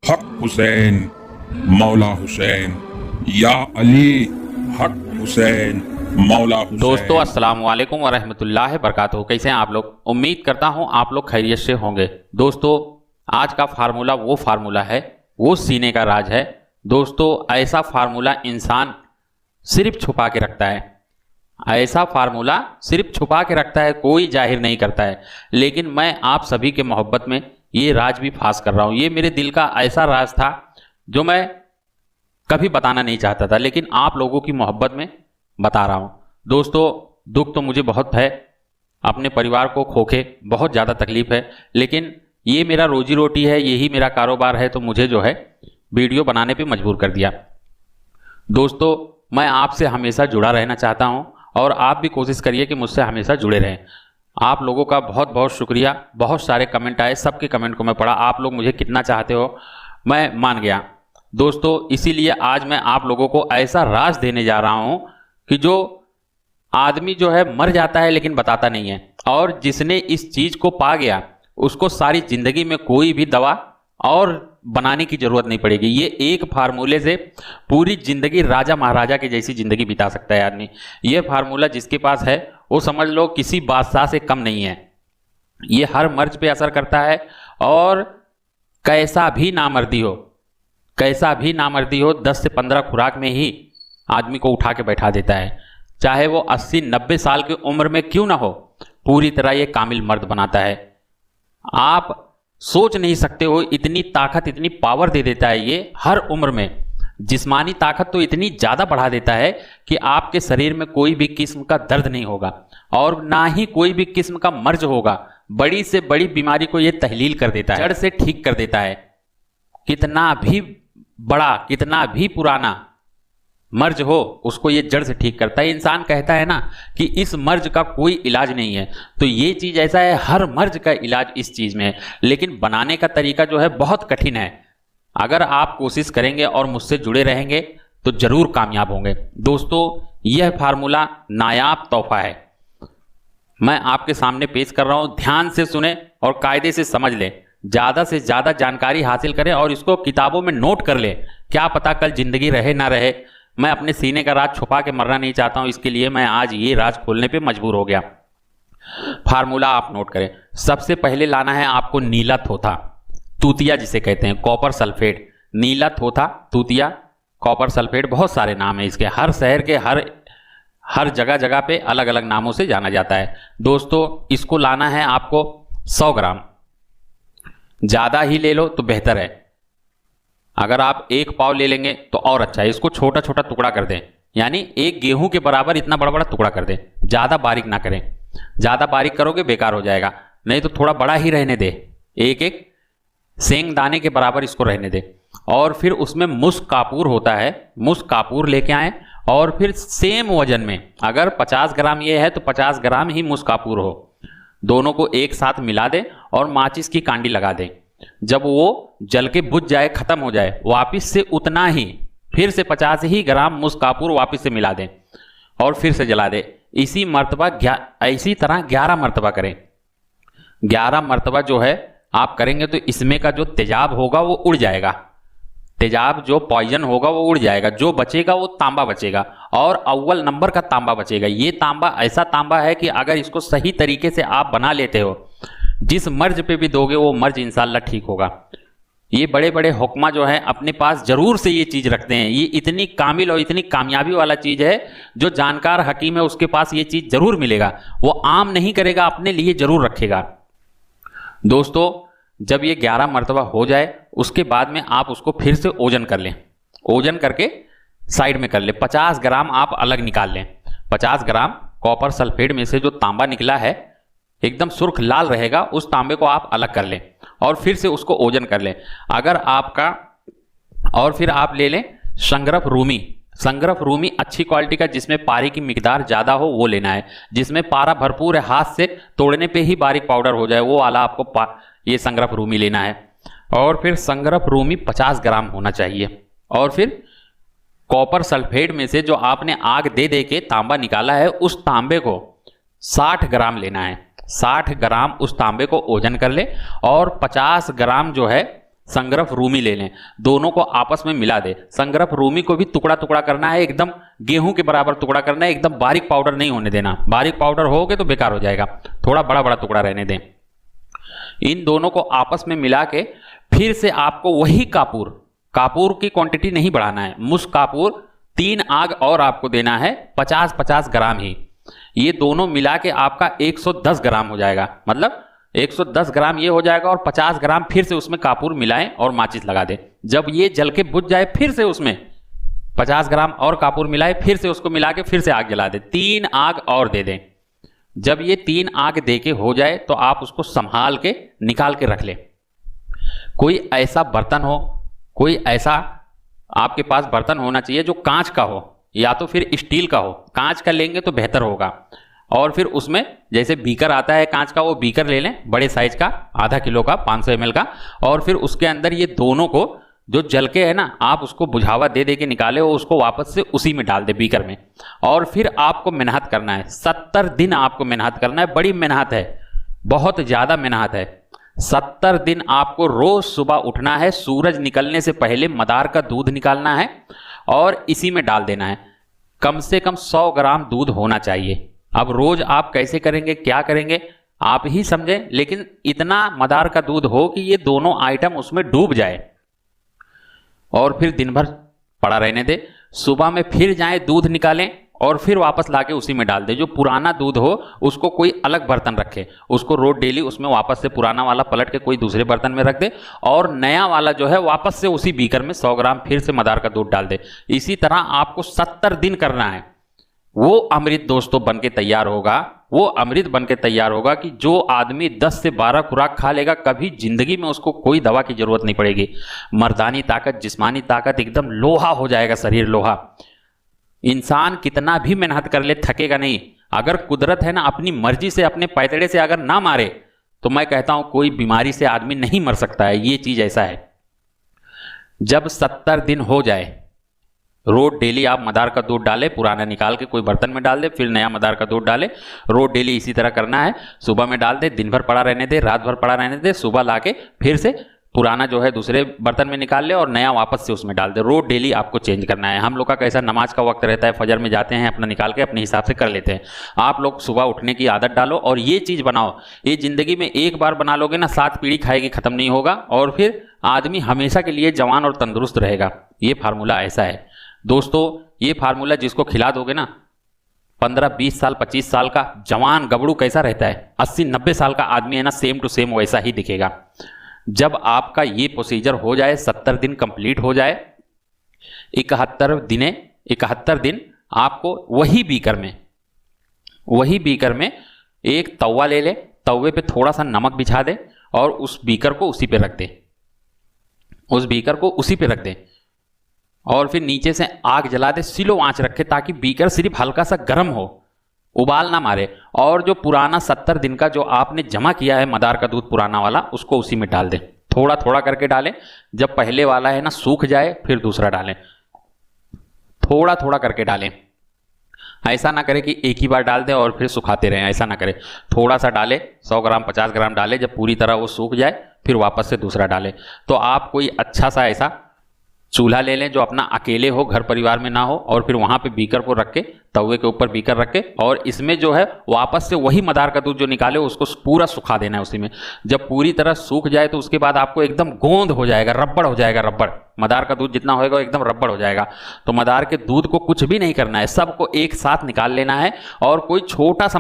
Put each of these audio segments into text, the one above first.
हक हुसैन, मौला हुसैन, या अली, हक हुसैन, मौला हुसैन। दोस्तों अस्सलाम वालेकुम व रहमतुल्लाहि बरकातुहू। कैसे हैं आप लोग? उम्मीद करता हूं आप लोग खैरियत से होंगे। दोस्तों आज का फार्मूला वो फार्मूला है, वो सीने का राज है। दोस्तों ऐसा फार्मूला इंसान सिर्फ छुपा के रखता है, ऐसा फार्मूला सिर्फ छुपा के रखता है, कोई जाहिर नहीं करता है। लेकिन मैं आप सभी के मोहब्बत में ये राज भी फाश कर रहा हूं। ये मेरे दिल का ऐसा राज था जो मैं कभी बताना नहीं चाहता था, लेकिन आप लोगों की मोहब्बत में बता रहा हूं। दोस्तों दुख तो मुझे बहुत है, अपने परिवार को खोके बहुत ज़्यादा तकलीफ है, लेकिन ये मेरा रोजी रोटी है, यही मेरा कारोबार है, तो मुझे जो है वीडियो बनाने पे मजबूर कर दिया। दोस्तों मैं आपसे हमेशा जुड़ा रहना चाहता हूं और आप भी कोशिश करिए कि मुझसे हमेशा जुड़े रहें। आप लोगों का बहुत बहुत शुक्रिया। बहुत सारे कमेंट आए, सबके कमेंट को मैं पढ़ा। आप लोग मुझे कितना चाहते हो मैं मान गया। दोस्तों इसीलिए आज मैं आप लोगों को ऐसा राज देने जा रहा हूं कि जो आदमी जो है मर जाता है लेकिन बताता नहीं है, और जिसने इस चीज को पा गया उसको सारी जिंदगी में कोई भी दवा और बनाने की जरूरत नहीं पड़ेगी। ये एक फार्मूले से पूरी जिंदगी राजा महाराजा की जैसी जिंदगी बिता सकता है आदमी। ये फार्मूला जिसके पास है वो समझ लो किसी बादशाह से कम नहीं है। ये हर मर्ज पे असर करता है, और कैसा भी नामर्दी हो, कैसा भी नामर्दी हो, 10 से 15 खुराक में ही आदमी को उठा के बैठा देता है। चाहे वो 80-90 साल की उम्र में क्यों ना हो, पूरी तरह ये कामिल मर्द बनाता है। आप सोच नहीं सकते हो इतनी ताकत, इतनी पावर दे देता है ये हर उम्र में। जिस्मानी ताकत तो इतनी ज्यादा बढ़ा देता है कि आपके शरीर में कोई भी किस्म का दर्द नहीं होगा और ना ही कोई भी किस्म का मर्ज होगा। बड़ी से बड़ी बीमारी को ये तहलील कर देता है, जड़ से ठीक कर देता है। कितना भी बड़ा, कितना भी पुराना मर्ज हो उसको ये जड़ से ठीक करता है। इंसान कहता है ना कि इस मर्ज का कोई इलाज नहीं है, तो ये चीज ऐसा है, हर मर्ज का इलाज इस चीज में है। लेकिन बनाने का तरीका जो है बहुत कठिन है। अगर आप कोशिश करेंगे और मुझसे जुड़े रहेंगे तो जरूर कामयाब होंगे। दोस्तों यह फार्मूला नायाब तोहफा है, मैं आपके सामने पेश कर रहा हूं। ध्यान से सुने और कायदे से समझ लें, ज्यादा से ज्यादा जानकारी हासिल करें और इसको किताबों में नोट कर लें। क्या पता कल जिंदगी रहे ना रहे। मैं अपने सीने का राज छुपा के मरना नहीं चाहता हूं, इसके लिए मैं आज ये राज खोलने पे मजबूर हो गया। फार्मूला आप नोट करें। सबसे पहले लाना है आपको नीला थोथा, तूतिया जिसे कहते हैं, कॉपर सल्फेट। नीला थोथा, तूतिया, कॉपर सल्फेट, बहुत सारे नाम है इसके। हर शहर के हर जगह जगह पे अलग अलग नामों से जाना जाता है। दोस्तों इसको लाना है आपको 100 ग्राम, ज्यादा ही ले लो तो बेहतर है। अगर आप 1 पाव ले लेंगे तो और अच्छा है। इसको छोटा छोटा टुकड़ा कर दें, यानी एक गेहूं के बराबर इतना बड़ा बड़ा टुकड़ा कर दें। ज्यादा बारीक ना करें, ज्यादा बारीक करोगे बेकार हो जाएगा। नहीं तो थोड़ा बड़ा ही रहने दे, एक एक सेंग दाने के बराबर इसको रहने दे। और फिर उसमें मुस्क कापूर होता है, मुस्क कापूर लेके आए और फिर सेम वजन में, अगर 50 ग्राम ये है तो 50 ग्राम ही मुस्क कापूर हो। दोनों को एक साथ मिला दें और माचिस की कांडी लगा दें। जब वो जल के बुझ जाए, खत्म हो जाए, वापिस से उतना ही, फिर से 50 ही ग्राम मुस्क कापूर वापिस से मिला दें और फिर से जला दें। इसी मर्तबा इसी तरह 11 मर्तबा करें। 11 मर्तबा जो है आप करेंगे तो इसमें का जो तेजाब होगा वो उड़ जाएगा, तेजाब जो पॉइजन होगा वो उड़ जाएगा। जो बचेगा वो तांबा बचेगा, और अव्वल नंबर का तांबा बचेगा। ये तांबा ऐसा तांबा है कि अगर इसको सही तरीके से आप बना लेते हो, जिस मर्ज पे भी दोगे वो मर्ज इंशाल्लाह ठीक होगा। ये बड़े बड़े हुक्मा जो है अपने पास जरूर से ये चीज रखते हैं। ये इतनी कामिल और इतनी कामयाबी वाला चीज है, जो जानकार हकीम है उसके पास ये चीज जरूर मिलेगा। वो आम नहीं करेगा, अपने लिए जरूर रखेगा। दोस्तों जब ये 11 मर्तबा हो जाए उसके बाद में आप उसको फिर से ओजन कर लें। ओजन करके साइड में कर लें। 50 ग्राम आप अलग निकाल लें। 50 ग्राम कॉपर सल्फेट में से जो तांबा निकला है, एकदम सुर्ख लाल रहेगा, उस तांबे को आप अलग कर लें और फिर से उसको ओजन कर लें। अगर आपका, और फिर आप ले लें संगरफ रूमी। संगरफ रूमी अच्छी क्वालिटी का, जिसमें पारी की मिकदार ज्यादा हो वो लेना है, जिसमें पारा भरपूर है, हाथ से तोड़ने पे ही बारीक पाउडर हो जाए, वो वाला आपको ये संगरफ रूमी लेना है। और फिर संगरफ रूमी 50 ग्राम होना चाहिए। और फिर कॉपर सल्फेट में से जो आपने आग दे दे के तांबा निकाला है, उस तांबे को 60 ग्राम लेना है। 60 ग्राम उस तांबे को ओजन कर ले और 50 ग्राम जो है संगरफ रूमी ले लें, दोनों को आपस में मिला दे। संगरफ रूमी को भी टुकड़ा टुकड़ा करना है, एकदम गेहूं के बराबर टुकड़ा करना है, एकदम बारीक पाउडर नहीं होने देना। बारीक पाउडर हो गए तो बेकार हो जाएगा, थोड़ा बड़ा बड़ा टुकड़ा रहने दें। इन दोनों को आपस में मिला के फिर से आपको वही कापूर की क्वांटिटी नहीं बढ़ाना है। मुश्क कापूर 3 आग और आपको देना है, 50-50 ग्राम ही। ये दोनों मिला के आपका 110 ग्राम हो जाएगा, मतलब 110 ग्राम ये हो जाएगा और 50 ग्राम फिर से उसमें कापूर मिलाएं और माचिस लगा दें। जब ये जल के बुझ जाए फिर से उसमें 50 ग्राम और कापूर मिलाए, फिर से उसको मिला के फिर से आग जला दें। 3 आग और दे दें। जब ये 3 आग दे के हो जाए तो आप उसको संभाल के निकाल के रख लें। कोई ऐसा बर्तन हो, कोई ऐसा आपके पास बर्तन होना चाहिए जो कांच का हो या तो फिर स्टील का हो। कांच का लेंगे तो बेहतर होगा। और फिर उसमें जैसे बीकर आता है कांच का, वो बीकर ले लें बड़े साइज का, आधा किलो का, 500 ml का। और फिर उसके अंदर ये दोनों को जो जल के है ना, आप उसको बुझावा दे दे के निकाले और उसको वापस से उसी में डाल दे बीकर में। और फिर आपको मेहनत करना है, 70 दिन आपको मेहनत करना है। बड़ी मेहनत है, बहुत ज़्यादा मेहनत है। 70 दिन आपको रोज सुबह उठना है, सूरज निकलने से पहले मदार का दूध निकालना है और इसी में डाल देना है। कम से कम 100 ग्राम दूध होना चाहिए। अब रोज आप कैसे करेंगे, क्या करेंगे आप ही समझें, लेकिन इतना मदार का दूध हो कि ये दोनों आइटम उसमें डूब जाए और फिर दिन भर पड़ा रहने दे। सुबह में फिर जाएं, दूध निकालें और फिर वापस लाके उसी में डाल दे। जो पुराना दूध हो उसको कोई अलग बर्तन रखे, उसको रोज डेली उसमें वापस से पुराना वाला पलट के कोई दूसरे बर्तन में रख दे और नया वाला जो है वापस से उसी बीकर में 100 ग्राम फिर से मदार का दूध डाल दे। इसी तरह आपको 70 दिन करना है। वो अमृत दोस्तों बन के तैयार होगा, वो अमृत बन के तैयार होगा कि जो आदमी 10 से 12 खुराक खा लेगा, कभी जिंदगी में उसको कोई दवा की जरूरत नहीं पड़ेगी। मर्दानी ताकत, जिस्मानी ताकत, एकदम लोहा हो जाएगा शरीर, लोहा। इंसान कितना भी मेहनत कर ले थकेगा नहीं। अगर कुदरत है ना अपनी मर्जी से अपने पैतड़े से अगर ना मारे तो मैं कहता हूं कोई बीमारी से आदमी नहीं मर सकता है। ये चीज ऐसा है। जब 70 दिन हो जाए, रोज डेली आप मदार का दूध डालें, पुराना निकाल के कोई बर्तन में डाल दे, फिर नया मदार का दूध डालें। रोज डेली इसी तरह करना है। सुबह में डाल दे, दिन भर पड़ा रहने दे, रात भर पड़ा रहने दे, सुबह लाके फिर से पुराना जो है दूसरे बर्तन में निकाल ले और नया वापस से उसमें डाल दे। रोज डेली आपको चेंज करना है। हम लोग का कैसा नमाज का वक्त रहता है, फजर में जाते हैं, अपना निकाल के अपने हिसाब से कर लेते हैं। आप लोग सुबह उठने की आदत डालो और ये चीज़ बनाओ। ये जिंदगी में एक बार बना लोगे ना, 7 पीढ़ी खाएगी, खत्म नहीं होगा और फिर आदमी हमेशा के लिए जवान और तंदुरुस्त रहेगा। ये फार्मूला ऐसा है दोस्तों। ये फार्मूला जिसको खिला दोगे ना, 15, 20 साल, 25 साल का जवान गबड़ू कैसा रहता है, 80, 90 साल का आदमी है ना, सेम टू सेम वैसा ही दिखेगा। जब आपका ये प्रोसीजर हो जाए, 70 दिन कंप्लीट हो जाए, 71 दिन आपको वही बीकर में एक तवा ले ले, तवे पे थोड़ा सा नमक बिछा दे और उस बीकर को उसी पे रख दे और फिर नीचे से आग जला दे, स्लो आंच रखे ताकि बीकर सिर्फ हल्का सा गर्म हो, उबाल ना मारे। और जो पुराना 70 दिन का जो आपने जमा किया है मदार का दूध पुराना वाला, उसको उसी में डाल दें। थोड़ा थोड़ा करके डालें। जब पहले वाला है ना सूख जाए फिर दूसरा डालें। थोड़ा थोड़ा करके डालें। ऐसा ना करें कि एक ही बार डाल दें और फिर सुखाते रहें, ऐसा ना करें। थोड़ा सा डालें, 100 ग्राम 50 ग्राम डालें। जब पूरी तरह वो सूख जाए फिर वापस से दूसरा डालें। तो आप कोई अच्छा सा ऐसा चूल्हा ले लें जो अपना अकेले हो, घर परिवार में ना हो, और फिर वहां पे बीकर को रख के, तवे के ऊपर बीकर रख के, और इसमें जो है वापस से वही मदार का दूध जो निकाले उसको पूरा सुखा देना है उसी में। जब पूरी तरह सूख जाए तो उसके बाद आपको एकदम गोंद हो जाएगा, रबड़ हो जाएगा। रबड़ मदार का दूध जितना होएगा एकदम रबड़ हो जाएगा। तो मदार के दूध को कुछ भी नहीं करना है, सबको एक साथ निकाल लेना है। और कोई छोटा सा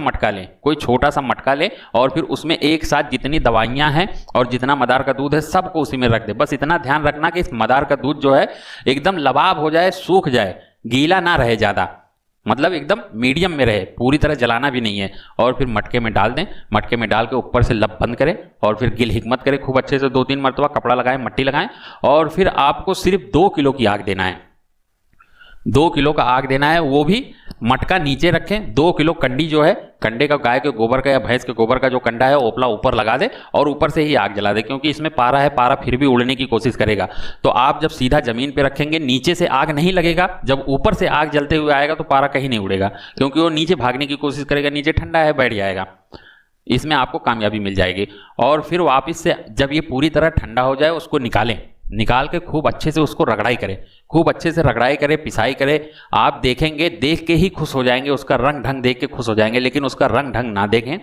मटका लें और फिर उसमें एक साथ जितनी दवाइयां हैं और जितना मदार का दूध है सबको उसी में रख दे। बस इतना ध्यान रखना कि इस मदार का दूध जो है एकदम लबाब हो जाए, सूख जाए, गीला ना रहे ज्यादा, मतलब एकदम मीडियम में रहे, पूरी तरह जलाना भी नहीं है। और फिर मटके में डाल दें। मटके में डाल के ऊपर से लब बंद करें और फिर गिल हिकमत करें खूब अच्छे से, 2-3 मरतबा कपड़ा लगाएं, मट्टी लगाएं। और फिर आपको सिर्फ 2 किलो की आग देना है। 2 किलो का आग देना है, वो भी मटका नीचे रखें। 2 किलो कंडी जो है, कंडे का, गाय के गोबर का या भैंस के गोबर का जो कंडा है, ओपला ऊपर लगा दे और ऊपर से ही आग जला दे, क्योंकि इसमें पारा है, पारा फिर भी उड़ने की कोशिश करेगा। तो आप जब सीधा जमीन पे रखेंगे नीचे से आग नहीं लगेगा, जब ऊपर से आग जलते हुए आएगा तो पारा कहीं नहीं उड़ेगा, क्योंकि वो नीचे भागने की कोशिश करेगा, नीचे ठंडा है, बैठ जाएगा। इसमें आपको कामयाबी मिल जाएगी। और फिर वापस से जब ये पूरी तरह ठंडा हो जाए उसको निकालें, निकाल के खूब अच्छे से उसको रगड़ाई करें, खूब अच्छे से रगड़ाई करें, पिसाई करें। आप देखेंगे, देख के ही खुश हो जाएंगे, उसका रंग ढंग देख के खुश हो जाएंगे। लेकिन उसका रंग ढंग ना देखें,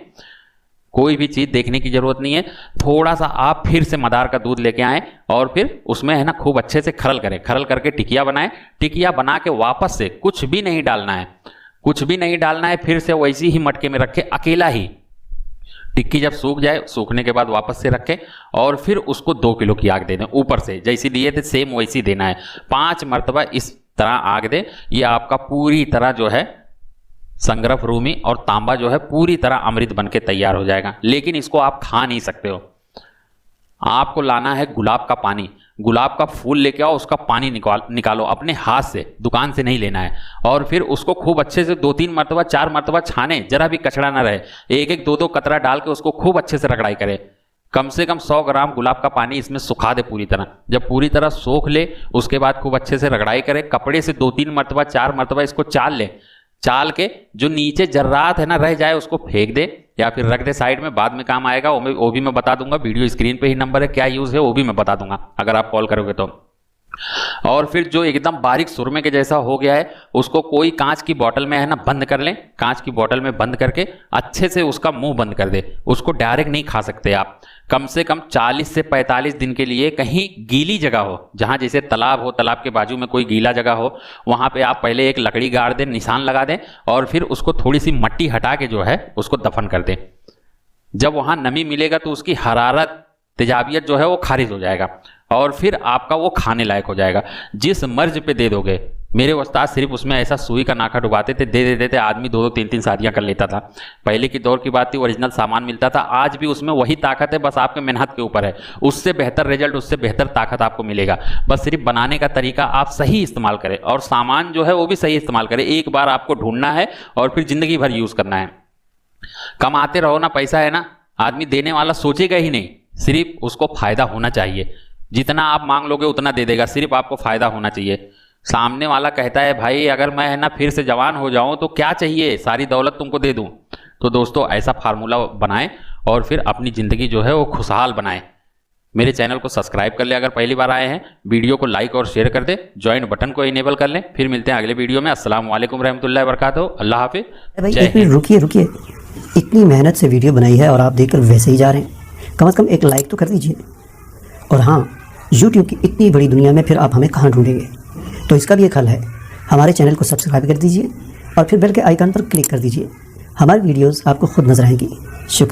कोई भी चीज़ देखने की जरूरत नहीं है। थोड़ा सा आप फिर से मदार का दूध लेके आएँ और फिर उसमें है ना खूब अच्छे से खरल करें, खरल करके टिकिया बनाएं। टिकिया बना के वापस से कुछ भी नहीं डालना है, कुछ भी नहीं डालना है। फिर से वैसी ही मटके में रखें, अकेला ही। टिक्की जब सूख जाए, सूखने के बाद वापस से रखें और फिर उसको 2 किलो की आग दे दें। ऊपर से जैसी दिए थे सेम वैसी देना है। 5 मरतबा इस तरह आग दें। ये आपका पूरी तरह जो है संगरफ रूमी और तांबा जो है पूरी तरह अमृत बन के तैयार हो जाएगा। लेकिन इसको आप खा नहीं सकते हो। आपको लाना है गुलाब का पानी, गुलाब का फूल लेके आओ, उसका पानी निकालो अपने हाथ से, दुकान से नहीं लेना है। और फिर उसको खूब अच्छे से 2-3 मरतबा 4 मरतबा छाने, जरा भी कचड़ा ना रहे। 1-1 2-2 कतरा डाल के उसको खूब अच्छे से रगड़ाई करें। कम से कम 100 ग्राम गुलाब का पानी इसमें सुखा दे पूरी तरह। जब पूरी तरह सोख ले उसके बाद खूब अच्छे से रगड़ाई करें। कपड़े से 2-3 मरतबा 4 मरतबा इसको चाल ले। चाल के जो नीचे जर्रात है ना रह जाए उसको फेंक दे या फिर रख दे साइड में, बाद में काम आएगा। वो भी मैं बता दूंगा, वीडियो स्क्रीन पे ही नंबर है, क्या यूज़ है वो भी मैं बता दूंगा अगर आप कॉल करोगे तो। और फिर जो एकदम बारीक सुरमे के जैसा हो गया है उसको कोई कांच की बोतल में है ना बंद कर लें। कांच की बोतल में बंद करके अच्छे से उसका मुंह बंद कर दे। उसको डायरेक्ट नहीं खा सकते आप। कम से कम 40 से 45 दिन के लिए कहीं गीली जगह हो, जहां जैसे तालाब हो, तालाब के बाजू में कोई गीला जगह हो, वहां पे आप पहले एक लकड़ी गाड़ दें, निशान लगा दें और फिर उसको थोड़ी सी मट्टी हटा के जो है उसको दफन कर दें। जब वहां नमी मिलेगा तो उसकी हरारत, तेजाबियत जो है वो खारिज हो जाएगा और फिर आपका वो खाने लायक हो जाएगा। जिस मर्ज पे दे दोगे, मेरे उस्ताद सिर्फ उसमें ऐसा सुई का नाका डुबाते थे, दे देते थे, आदमी 2-2 3-3 शादियां कर लेता था। पहले की दौर की बात थी, ओरिजिनल सामान मिलता था। आज भी उसमें वही ताकत है, बस आपके मेहनत के ऊपर है। उससे बेहतर रिजल्ट, उससे बेहतर ताकत आपको मिलेगा। बस सिर्फ बनाने का तरीका आप सही इस्तेमाल करें और सामान जो है वो भी सही इस्तेमाल करें। एक बार आपको ढूंढना है और फिर जिंदगी भर यूज करना है। कमाते रहो ना, पैसा है ना, आदमी देने वाला सोचेगा ही नहीं, सिर्फ उसको फायदा होना चाहिए। जितना आप मांग लोगे उतना दे देगा, सिर्फ आपको फायदा होना चाहिए। सामने वाला कहता है भाई अगर मैं है ना फिर से जवान हो जाऊं तो क्या चाहिए, सारी दौलत तुमको दे दूं। तो दोस्तों ऐसा फार्मूला बनाएं और फिर अपनी ज़िंदगी जो है वो खुशहाल बनाएं। मेरे चैनल को सब्सक्राइब कर ले अगर पहली बार आए हैं, वीडियो को लाइक और शेयर कर दे, ज्वाइन बटन को इनेबल कर लें। फिर मिलते हैं अगले वीडियो में। अस्सलाम वालेकुम रहमतुल्लाहि व बरकातहू। अल्लाह हाफिज़। भाई एक मिनट रुकिए, इतनी मेहनत से वीडियो बनाई है और आप देखकर वैसे ही जा रहे हैं। कम से कम एक लाइक तो कर दीजिए। और हाँ, YouTube की इतनी बड़ी दुनिया में फिर आप हमें कहाँ ढूंढेंगे, तो इसका भी एक हल है। हमारे चैनल को सब्सक्राइब कर दीजिए और फिर बेल के आइकन पर क्लिक कर दीजिए। हमारी वीडियोस आपको खुद नजर आएंगी। शुक्रिया।